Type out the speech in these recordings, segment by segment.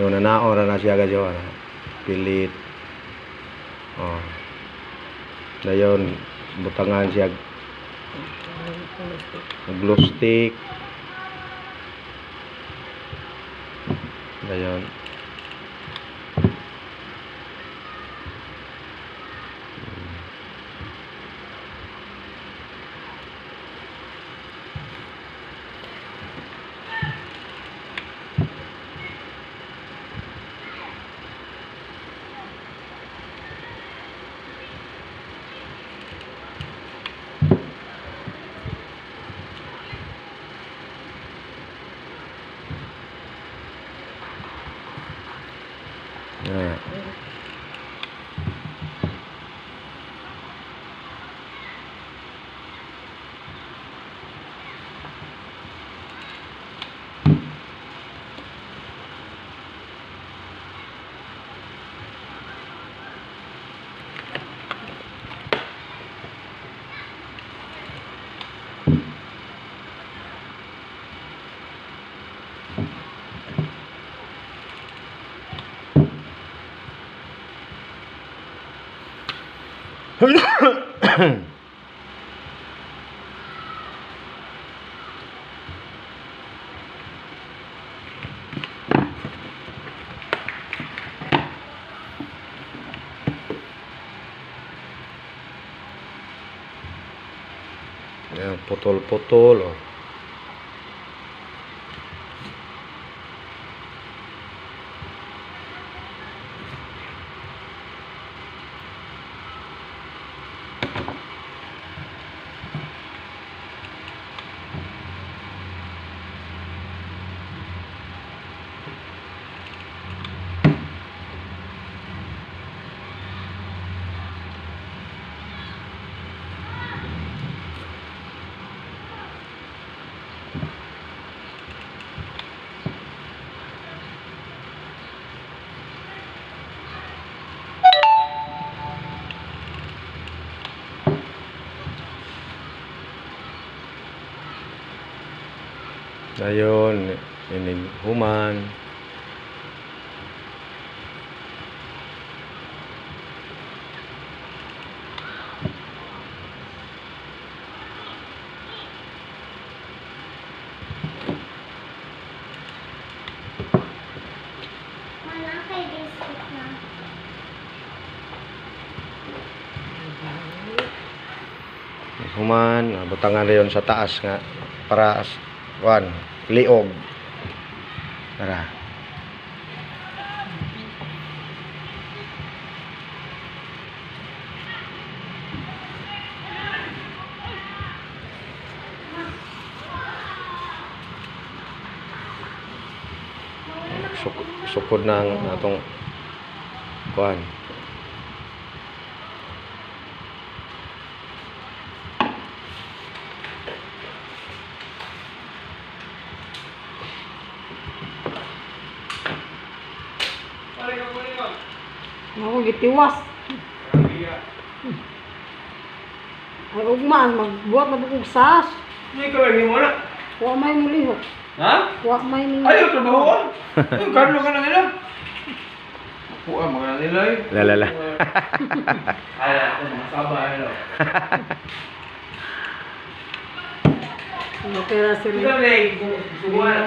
Yung nanaon na siya gadyo. Pilit. Oh. Dayon butangan siya glue stick. Dayon. Nah. Ayan, putol-putol. Oh. Dayon, ini human. Human, butangan rayon sa taas nga para kuan liog. Tara. Sukod ng atong kuan. Ako gitiwas. Ay ugma magbuhat na bukog sas. Hindi ka lagi mo na. Wa may mulihok. Ha? Wa may ning. Ayaw, trabaho ka. Ayaw, karlo ka na nila. Ako mga nila eh. Lalala. Ay, ako mga sabay. Pera sila. Ikaw na eh, subuhan.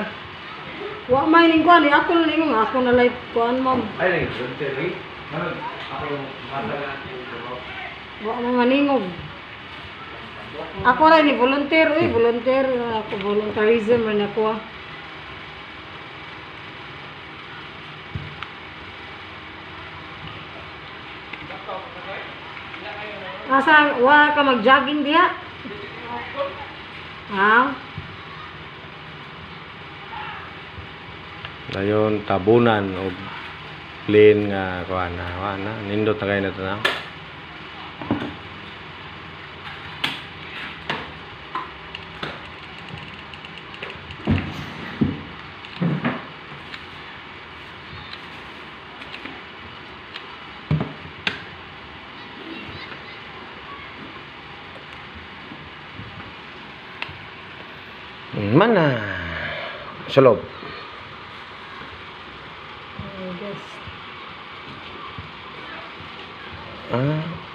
Wa may ning kuan, ako na ning ako na live kuan ma'am. Ay, voluntary. Ako yung matagal natin yung trabaho. Wa mga ningog. Ako ra ni volunteer, volunteer ako volunteerism man ako. Asa wa ka mag-jogging diha? Ha? Dayon tabunan og plain nga kuan na nindot na kay na tanaw. Mana? Sa loob. I guess. Ah,